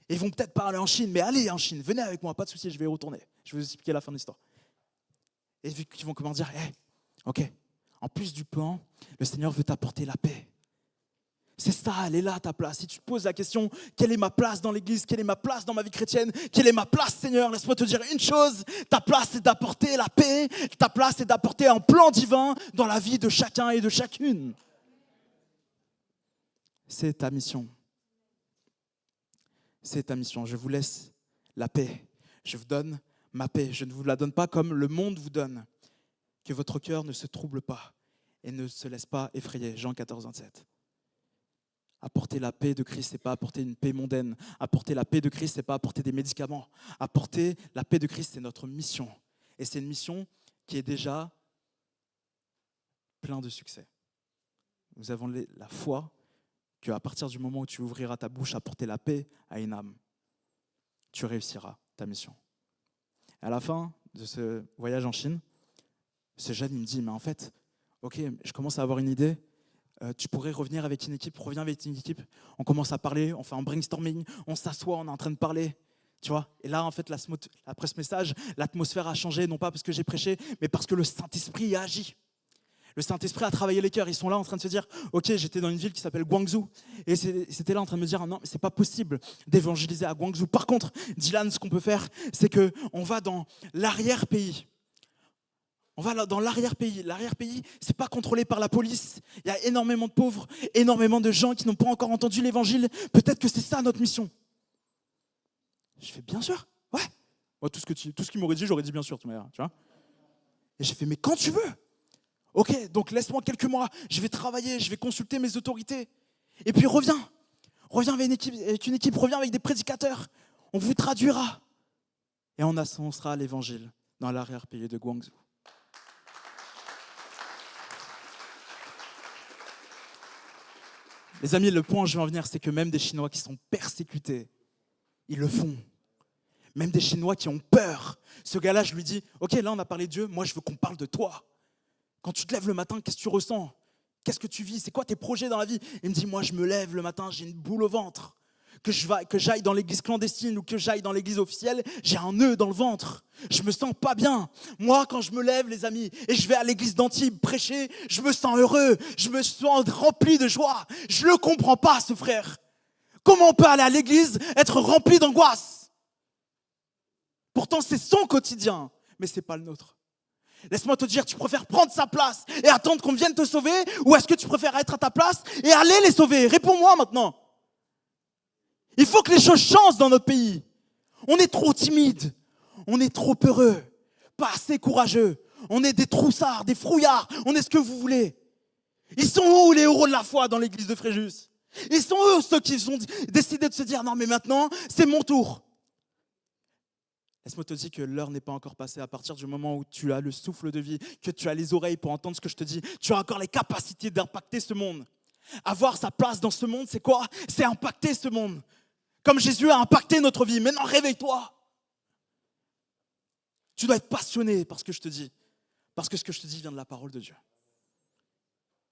et vont peut-être pas aller en Chine, mais allez en Chine, venez avec moi, pas de souci, je vais y retourner. Je vais vous expliquer la fin de l'histoire. Et vu qu'ils vont comment dire, ok, en plus du plan, le Seigneur veut t'apporter la paix. C'est ça, elle est là ta place. Si tu te poses la question, quelle est ma place dans l'église, quelle est ma place dans ma vie chrétienne, quelle est ma place, Seigneur, laisse-moi te dire une chose, ta place c'est d'apporter la paix, ta place c'est d'apporter un plan divin dans la vie de chacun et de chacune. C'est ta mission. C'est ta mission. Je vous laisse la paix. Je vous donne ma paix. Je ne vous la donne pas comme le monde vous donne. Que votre cœur ne se trouble pas et ne se laisse pas effrayer. Jean 14, 27. Apporter la paix de Christ, ce n'est pas apporter une paix mondaine. Apporter la paix de Christ, ce n'est pas apporter des médicaments. Apporter la paix de Christ, c'est notre mission. Et c'est une mission qui est déjà pleine de succès. Nous avons la foi qu'à partir du moment où tu ouvriras ta bouche à porter la paix à une âme, tu réussiras ta mission. À la fin de ce voyage en Chine, ce jeune, il me dit, mais en fait, ok, je commence à avoir une idée. tu pourrais revenir avec une équipe, reviens avec une équipe. On commence à parler, on fait un brainstorming, on s'assoit, on est en train de parler. Tu vois, et là, en fait, après ce message, l'atmosphère a changé, non pas parce que j'ai prêché, mais parce que le Saint-Esprit a agi. Le Saint-Esprit a travaillé les cœurs. Ils sont là en train de se dire, ok, j'étais dans une ville qui s'appelle Guangzhou, et c'était là en train de me dire, non, mais c'est pas possible d'évangéliser à Guangzhou. Par contre, Dylan, ce qu'on peut faire, c'est que on va dans l'arrière-pays. On va dans l'arrière-pays. L'arrière-pays, c'est pas contrôlé par la police. Il y a énormément de pauvres, énormément de gens qui n'ont pas encore entendu l'évangile. Peut-être que c'est ça notre mission. Je fais bien sûr, ouais. Moi, tout ce qu'il m'aurait dit, j'aurais dit bien sûr, tu vois. Et j'ai fait, mais quand tu veux. Ok, donc laisse-moi quelques mois, je vais travailler, je vais consulter mes autorités. Et puis reviens avec une équipe, reviens avec des prédicateurs. On vous traduira. Et on annoncera l'évangile dans l'arrière-pays de Guangzhou. Les amis, le point où je veux en venir, c'est que même des Chinois qui sont persécutés, ils le font. Même des Chinois qui ont peur. Ce gars-là, je lui dis, ok, là on a parlé de Dieu, moi je veux qu'on parle de toi. Quand tu te lèves le matin, qu'est-ce que tu ressens? Qu'est-ce que tu vis? C'est quoi tes projets dans la vie? Il me dit, moi je me lève le matin, j'ai une boule au ventre. Que j'aille dans l'église clandestine ou que j'aille dans l'église officielle, j'ai un nœud dans le ventre. Je me sens pas bien. Moi, quand je me lève, les amis, et je vais à l'église d'Antibes prêcher, je me sens heureux, je me sens rempli de joie. Je le comprends pas, ce frère. Comment on peut aller à l'église, être rempli d'angoisse? Pourtant, c'est son quotidien, mais c'est pas le nôtre. Laisse-moi te dire, tu préfères prendre sa place et attendre qu'on vienne te sauver, ou est-ce que tu préfères être à ta place et aller les sauver? Réponds-moi maintenant. Il faut que les choses changent dans notre pays. On est trop timide, on est trop peureux, pas assez courageux. On est des troussards, des frouillards, on est ce que vous voulez. Ils sont où les héros de la foi dans l'église de Fréjus? Ils sont eux ceux qui ont décidé de se dire, non mais maintenant, c'est mon tour. Laisse-moi te dire que l'heure n'est pas encore passée. À partir du moment où tu as le souffle de vie, que tu as les oreilles pour entendre ce que je te dis, tu as encore les capacités d'impacter ce monde. Avoir sa place dans ce monde, c'est quoi? C'est impacter ce monde. Comme Jésus a impacté notre vie. Maintenant, réveille-toi. Tu dois être passionné par ce que je te dis. Parce que ce que je te dis vient de la parole de Dieu.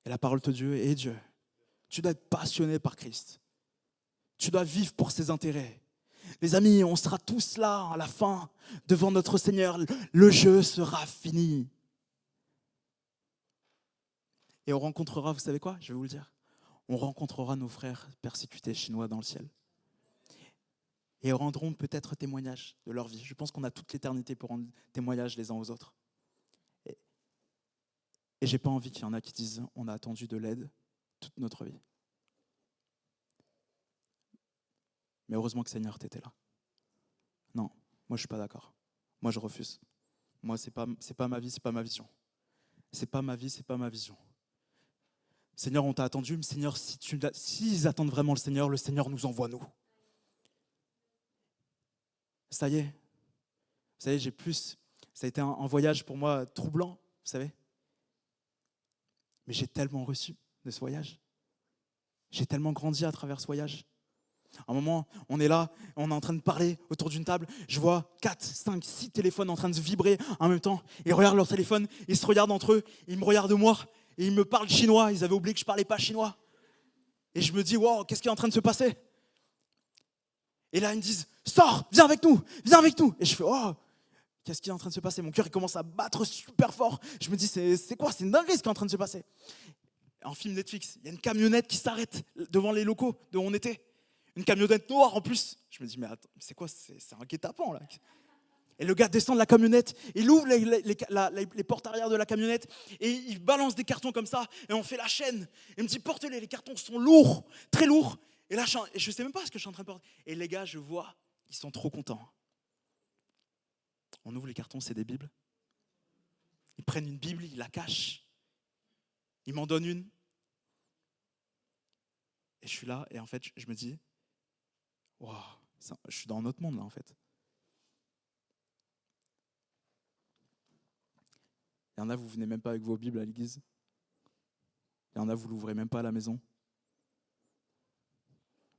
Et la parole de Dieu est Dieu. Tu dois être passionné par Christ. Tu dois vivre pour ses intérêts. Les amis, on sera tous là à la fin, devant notre Seigneur. Le jeu sera fini. Et on rencontrera, vous savez quoi? Je vais vous le dire. On rencontrera nos frères persécutés chinois dans le ciel. Et rendront peut-être témoignage de leur vie. Je pense qu'on a toute l'éternité pour rendre témoignage les uns aux autres. Et j'ai pas envie qu'il y en a qui disent on a attendu de l'aide toute notre vie. Mais heureusement que Seigneur, t'étais là. Non, moi je suis pas d'accord. Moi je refuse. Moi c'est pas ma vie, c'est pas ma vision. C'est pas ma vie, c'est pas ma vision. Seigneur, on t'a attendu, mais Seigneur, s'ils attendent vraiment le Seigneur nous envoie nous. Ça y est, ça a été un voyage pour moi troublant, vous savez. Mais j'ai tellement reçu de ce voyage. J'ai tellement grandi à travers ce voyage. À un moment, on est là, on est en train de parler autour d'une table. Je vois 4, 5, 6 téléphones en train de se vibrer en même temps. Ils regardent leur téléphone, ils se regardent entre eux, ils me regardent moi et ils me parlent chinois. Ils avaient oublié que je ne parlais pas chinois. Et je me dis, wow, qu'est-ce qui est en train de se passer? Et là, ils me disent, sors, viens avec nous. Et je fais, oh, qu'est-ce qui est en train de se passer? Mon cœur, il commence à battre super fort. Je me dis, c'est quoi? C'est une dinguerie ce qui est en train de se passer. En film Netflix, il y a une camionnette qui s'arrête devant les locaux de où on était. Une camionnette noire en plus. Je me dis, mais attends, c'est quoi? C'est un guet-apens là. Et le gars descend de la camionnette, il ouvre les portes arrière de la camionnette et il balance des cartons comme ça et on fait la chaîne. Il me dit, porte-les, les cartons sont lourds, très lourds. Et là, je ne sais même pas ce que je suis en train de porter. Et les gars, je vois, ils sont trop contents. On ouvre les cartons, c'est des Bibles. Ils prennent une Bible, ils la cachent. Ils m'en donnent une. Et je suis là et en fait, je me dis, wow, je suis dans un autre monde là en fait. Il y en a, vous venez même pas avec vos Bibles à l'église. Il y en a, vous l'ouvrez même pas à la maison.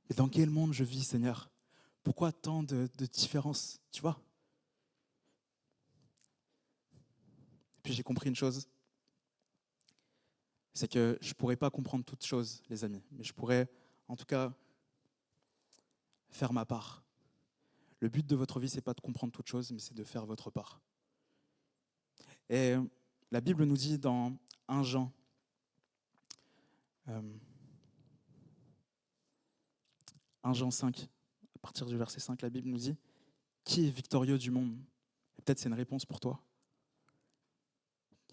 Mais dans quel monde je vis, Seigneur? Pourquoi tant de différences, tu vois? Et puis j'ai compris une chose. c'est que je ne pourrais pas comprendre toutes choses, les amis, mais je pourrais en tout cas faire ma part. Le but de votre vie, ce n'est pas de comprendre toutes choses, mais c'est de faire votre part. Et la Bible nous dit dans 1 Jean, 1 Jean 5, à partir du verset 5, la Bible nous dit « Qui est victorieux du monde ?» Et peut-être c'est une réponse pour toi.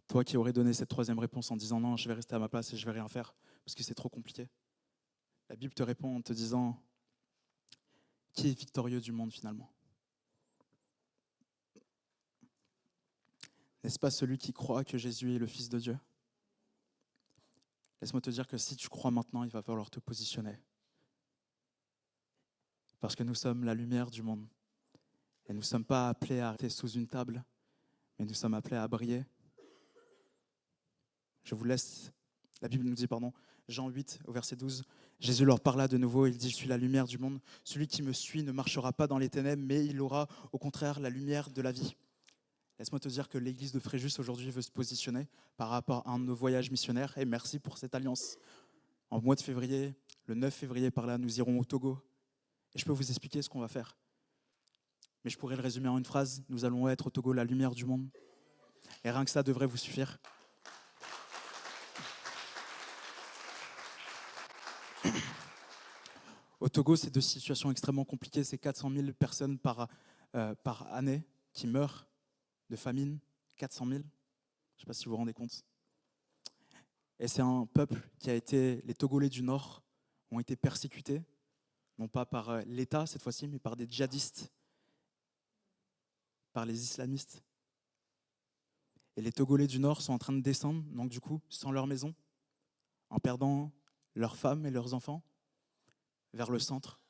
Toi qui aurais donné cette troisième réponse en disant « Non, je vais rester à ma place et je vais rien faire parce que c'est trop compliqué. » La Bible te répond en te disant « Qui est victorieux du monde finalement ?» N'est-ce pas celui qui croit que Jésus est le Fils de Dieu? Laisse-moi te dire que si tu crois maintenant, il va falloir te positionner. Parce que nous sommes la lumière du monde. Et nous ne sommes pas appelés à rester sous une table, mais nous sommes appelés à briller. Je vous laisse, la Bible nous dit, Jean 8, au verset 12, Jésus leur parla de nouveau, il dit « Je suis la lumière du monde. Celui qui me suit ne marchera pas dans les ténèbres, mais il aura au contraire la lumière de la vie. » Laisse-moi te dire que l'église de Fréjus aujourd'hui veut se positionner par rapport à un de nos voyages missionnaires. Et merci pour cette alliance. En mois de février, le 9 février par là, nous irons au Togo. Et je peux vous expliquer ce qu'on va faire. Mais je pourrais le résumer en une phrase. Nous allons être au Togo la lumière du monde. Et rien que ça devrait vous suffire. Au Togo, c'est deux situations extrêmement compliquées. C'est 400 000 personnes par année qui meurent de famine. 400 000. Je ne sais pas si vous vous rendez compte. Et c'est un peuple qui a été, les Togolais du Nord ont été persécutés, non pas par l'État cette fois-ci, mais par des djihadistes, par les islamistes. Et les Togolais du Nord sont en train de descendre, donc du coup, sans leur maison, en perdant leurs femmes et leurs enfants, vers le centre.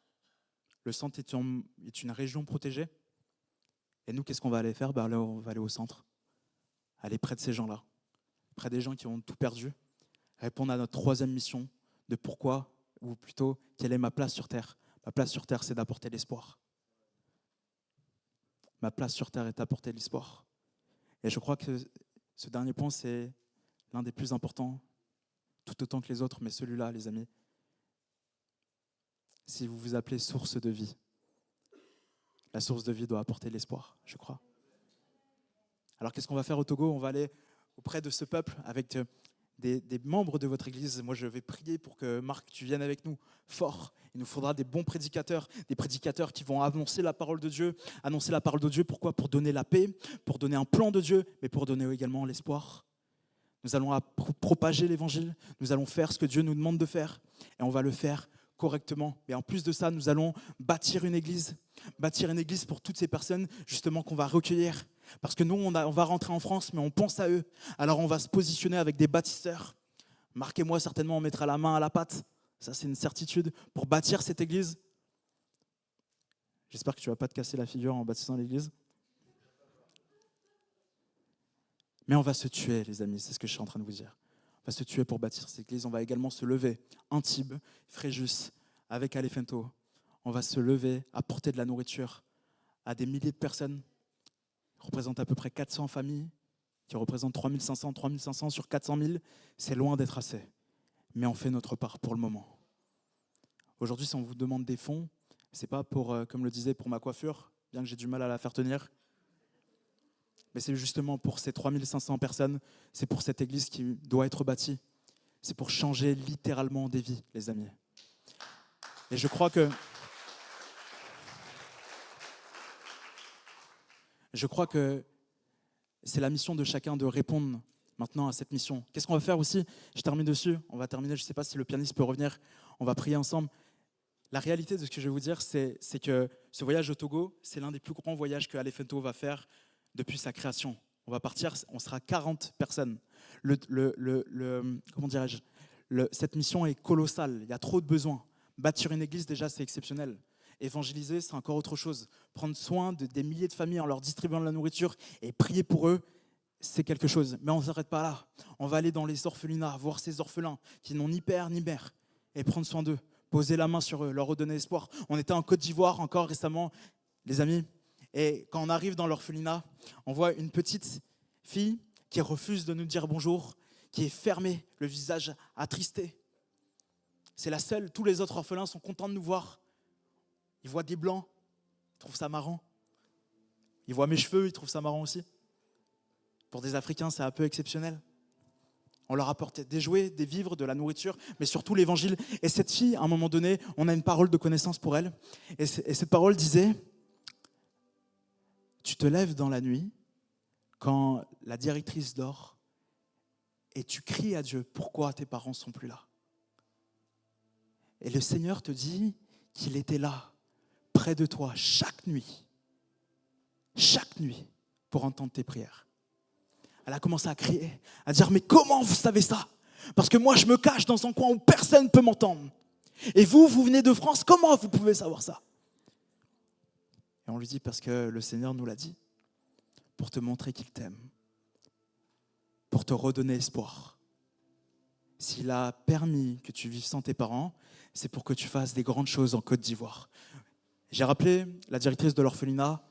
Le centre est une région protégée. Et nous, qu'est-ce qu'on va aller faire? Là, on va aller au centre, aller près de ces gens-là, près des gens qui ont tout perdu, répondre à notre troisième mission de pourquoi, ou plutôt, quelle est ma place sur Terre? Ma place sur Terre, c'est d'apporter l'espoir. Ma place sur Terre est d'apporter l'espoir. Et je crois que ce dernier point, c'est l'un des plus importants, tout autant que les autres, mais celui-là, les amis, si vous vous appelez source de vie, la source de vie doit apporter l'espoir, je crois. Alors qu'est-ce qu'on va faire au Togo? On va aller auprès de ce peuple avec des membres de votre église. Moi, je vais prier pour que Marc, tu viennes avec nous fort. Il nous faudra des bons prédicateurs, des prédicateurs qui vont annoncer la parole de Dieu. Annoncer la parole de Dieu, pourquoi? Pour donner la paix, pour donner un plan de Dieu, mais pour donner également l'espoir. Nous allons propager l'évangile, nous allons faire ce que Dieu nous demande de faire, et on va le faire correctement. Et en plus de ça, nous allons bâtir une église pour toutes ces personnes justement qu'on va recueillir. Parce que nous, on va rentrer en France, mais on pense à eux. Alors on va se positionner avec des bâtisseurs. Marc et moi, certainement, on mettra la main à la pâte. Ça, c'est une certitude pour bâtir cette église. J'espère que tu ne vas pas te casser la figure en bâtissant l'église. Mais on va se tuer, les amis, c'est ce que je suis en train de vous dire. On va se tuer pour bâtir cette église. On va également se lever, Antibes, Fréjus, avec Alefento. On va se lever, apporter de la nourriture à des milliers de personnes. Ça représente à peu près 400 familles, qui représentent 3500 sur 400 000. C'est loin d'être assez. Mais on fait notre part pour le moment. Aujourd'hui, si on vous demande des fonds, c'est pas pour, comme le disait, pour ma coiffure, bien que j'ai du mal à la faire tenir. Mais c'est justement pour ces 3500 personnes, c'est pour cette église qui doit être bâtie. C'est pour changer littéralement des vies, les amis. Et je crois que c'est la mission de chacun de répondre maintenant à cette mission. Qu'est-ce qu'on va faire aussi? Je termine dessus. On va terminer, je ne sais pas si le pianiste peut revenir. On va prier ensemble. La réalité de ce que je vais vous dire, c'est que ce voyage au Togo, c'est l'un des plus grands voyages que Alefento va faire depuis sa création. On va partir, on sera 40 personnes. Comment dirais-je? Cette mission est colossale, il y a trop de besoins. Bâtir une église, déjà, c'est exceptionnel. Évangéliser, c'est encore autre chose. Prendre soin des milliers de familles en leur distribuant de la nourriture et prier pour eux, c'est quelque chose. Mais on ne s'arrête pas là. On va aller dans les orphelinats, voir ces orphelins qui n'ont ni père ni mère et prendre soin d'eux, poser la main sur eux, leur redonner espoir. On était en Côte d'Ivoire encore récemment, les amis. Et quand on arrive dans l'orphelinat, on voit une petite fille qui refuse de nous dire bonjour, qui est fermée, le visage attristé. C'est la seule, tous les autres orphelins sont contents de nous voir. Ils voient des blancs, ils trouvent ça marrant. Ils voient mes cheveux, ils trouvent ça marrant aussi. Pour des Africains, c'est un peu exceptionnel. On leur apporte des jouets, des vivres, de la nourriture, mais surtout l'évangile. Et cette fille, à un moment donné, on a une parole de connaissance pour elle. Et cette parole disait, tu te lèves dans la nuit, quand la directrice dort, et tu cries à Dieu, pourquoi tes parents ne sont plus là? Et le Seigneur te dit qu'il était là, près de toi, chaque nuit, pour entendre tes prières. Elle a commencé à crier, à dire, mais comment vous savez ça? Parce que moi, je me cache dans un coin où personne ne peut m'entendre. Et vous venez de France, comment vous pouvez savoir ça? Et on lui dit, parce que le Seigneur nous l'a dit, pour te montrer qu'il t'aime, pour te redonner espoir. S'il a permis que tu vives sans tes parents, c'est pour que tu fasses des grandes choses en Côte d'Ivoire. J'ai rappelé la directrice de l'orphelinat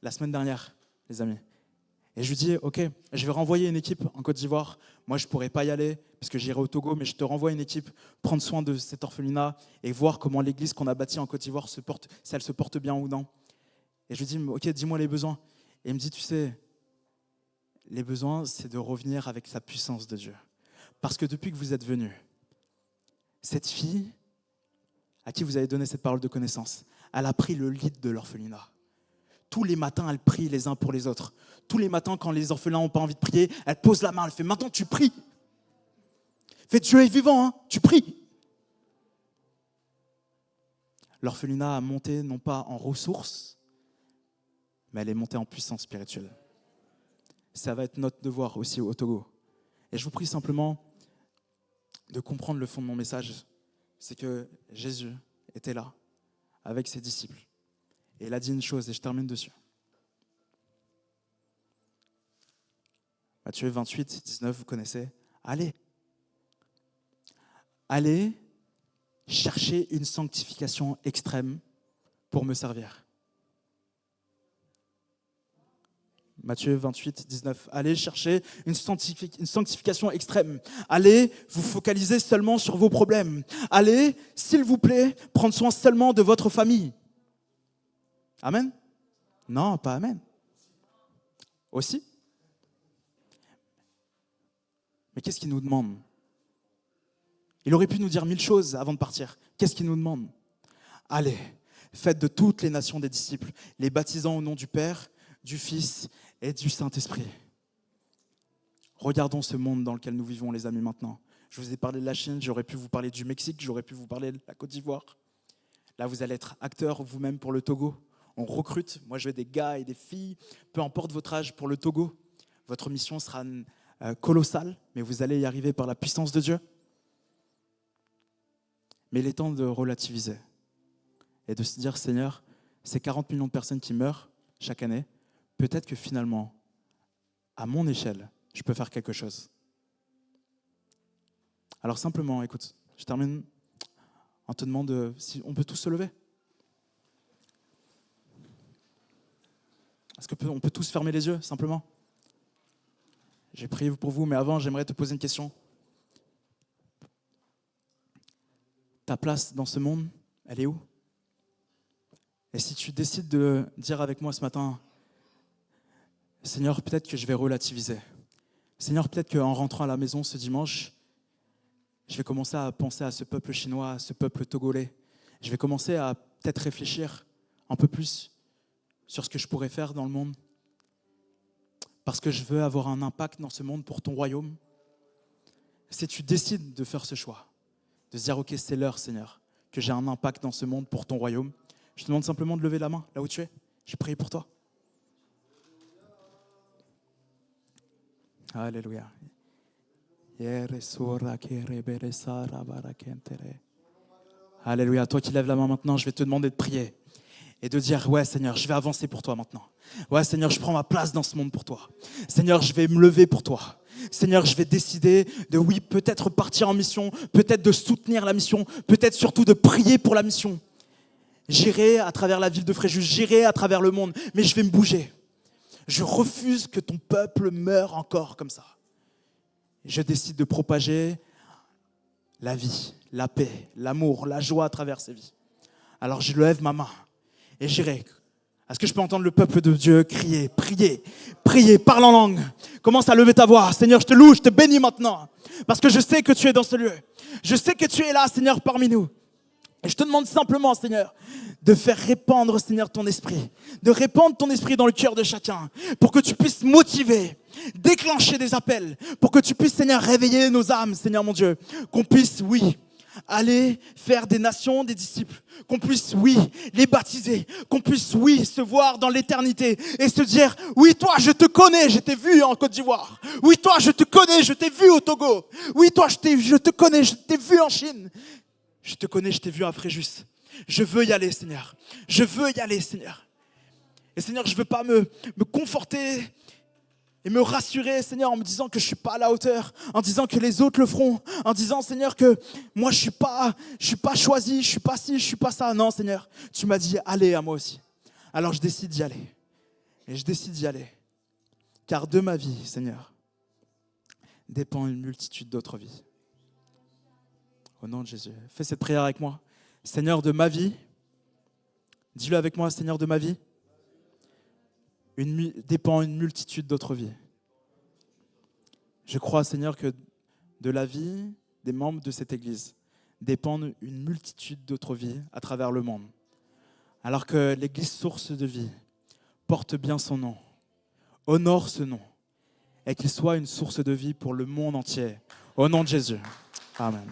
la semaine dernière, les amis. Et je lui dis, ok, je vais renvoyer une équipe en Côte d'Ivoire. Moi, je ne pourrais pas y aller parce que j'irai au Togo, mais je te renvoie une équipe prendre soin de cet orphelinat et voir comment l'église qu'on a bâtie en Côte d'Ivoire se porte, si elle se porte bien ou non. Et je lui dis, ok, dis-moi les besoins. Et il me dit, tu sais, les besoins, c'est de revenir avec la puissance de Dieu. Parce que depuis que vous êtes venus, cette fille à qui vous avez donné cette parole de connaissance, elle a pris le lead de l'orphelinat. Tous les matins, elle prie les uns pour les autres. Tous les matins, quand les orphelins n'ont pas envie de prier, elle pose la main, elle fait « Maintenant, tu pries !» Fait, Dieu est vivant, hein, tu pries. L'orphelinat a monté non pas en ressources, mais elle est montée en puissance spirituelle. Ça va être notre devoir aussi au Togo. Et je vous prie simplement de comprendre le fond de mon message. C'est que Jésus était là, avec ses disciples. Et il a dit une chose, et je termine dessus. Matthieu 28, 19, vous connaissez. Allez chercher une sanctification extrême pour me servir. Matthieu 28, 19. Allez chercher une sanctification extrême. Allez vous focaliser seulement sur vos problèmes. Allez, s'il vous plaît, prendre soin seulement de votre famille. Amen? Non, pas amen. Aussi? Mais qu'est-ce qu'il nous demande? Il aurait pu nous dire 1000 choses avant de partir. Qu'est-ce qu'il nous demande? Allez, faites de toutes les nations des disciples, les baptisant au nom du Père, du Fils et du Saint-Esprit. Regardons ce monde dans lequel nous vivons, les amis, maintenant. Je vous ai parlé de la Chine, j'aurais pu vous parler du Mexique, j'aurais pu vous parler de la Côte d'Ivoire. Là, vous allez être acteurs vous-même pour le Togo. On recrute, moi je veux des gars et des filles, peu importe votre âge, pour le Togo. Votre mission sera colossale, mais vous allez y arriver par la puissance de Dieu. Mais il est temps de relativiser et de se dire, Seigneur, ces 40 millions de personnes qui meurent chaque année, peut-être que finalement, à mon échelle, je peux faire quelque chose. Alors simplement, écoute, je termine en te demandant si on peut tous se lever. Est-ce qu'on peut tous fermer les yeux, simplement? J'ai prié pour vous, mais avant, j'aimerais te poser une question. Ta place dans ce monde, elle est où? Et si tu décides de dire avec moi ce matin, Seigneur, peut-être que je vais relativiser. Seigneur, peut-être qu'en rentrant à la maison ce dimanche, je vais commencer à penser à ce peuple chinois, à ce peuple togolais. Je vais commencer à peut-être réfléchir un peu plus sur ce que je pourrais faire dans le monde. Parce que je veux avoir un impact dans ce monde pour ton royaume. Si tu décides de faire ce choix, de se dire, ok, c'est l'heure, Seigneur, que j'ai un impact dans ce monde pour ton royaume, je te demande simplement de lever la main, là où tu es. J'ai prié pour toi. Alléluia. Alléluia. Toi qui lèves la main maintenant, je vais te demander de prier et de dire, ouais Seigneur, je vais avancer pour toi maintenant. Ouais Seigneur, je prends ma place dans ce monde pour toi. Seigneur, je vais me lever pour toi. Seigneur, je vais décider de, oui, peut-être partir en mission, peut-être de soutenir la mission, peut-être surtout de prier pour la mission. J'irai à travers la ville de Fréjus, j'irai à travers le monde, mais je vais me bouger. Je refuse que ton peuple meure encore comme ça. Je décide de propager la vie, la paix, l'amour, la joie à travers ces vies. Alors je lève ma main et j'irai. Est-ce que je peux entendre le peuple de Dieu crier, prier, parle en langue. Commence à lever ta voix. Seigneur, je te loue, je te bénis maintenant. Parce que je sais que tu es dans ce lieu. Je sais que tu es là, Seigneur, parmi nous. Et je te demande simplement, Seigneur, de faire répandre, Seigneur, ton esprit. De répandre ton esprit dans le cœur de chacun. Pour que tu puisses motiver, déclencher des appels. Pour que tu puisses, Seigneur, réveiller nos âmes, Seigneur mon Dieu. Qu'on puisse, oui, aller faire des nations, des disciples. Qu'on puisse, oui, les baptiser. Qu'on puisse, oui, se voir dans l'éternité. Et se dire, oui, toi, je te connais, je t'ai vu en Côte d'Ivoire. Oui, toi, je te connais, je t'ai vu au Togo. Oui, toi, je te connais, je t'ai vu en Chine. Je te connais, je t'ai vu à Fréjus. Je veux y aller, Seigneur. Je veux y aller, Seigneur. Et Seigneur, je ne veux pas me conforter et me rassurer, Seigneur, en me disant que je ne suis pas à la hauteur, en disant que les autres le feront, en disant, Seigneur, que moi, je ne suis pas choisi, je ne suis pas ci, je ne suis pas ça. Non, Seigneur, tu m'as dit, allez à moi aussi. Alors, je décide d'y aller. Et je décide d'y aller. Car de ma vie, Seigneur, dépend une multitude d'autres vies. Au nom de Jésus. Fais cette prière avec moi. Seigneur de ma vie, dis-le avec moi, Seigneur de ma vie, dépend une multitude d'autres vies. Je crois, Seigneur, que de la vie des membres de cette Église dépendent une multitude d'autres vies à travers le monde. Alors que l'Église source de vie porte bien son nom, honore ce nom, et qu'il soit une source de vie pour le monde entier. Au nom de Jésus. Amen.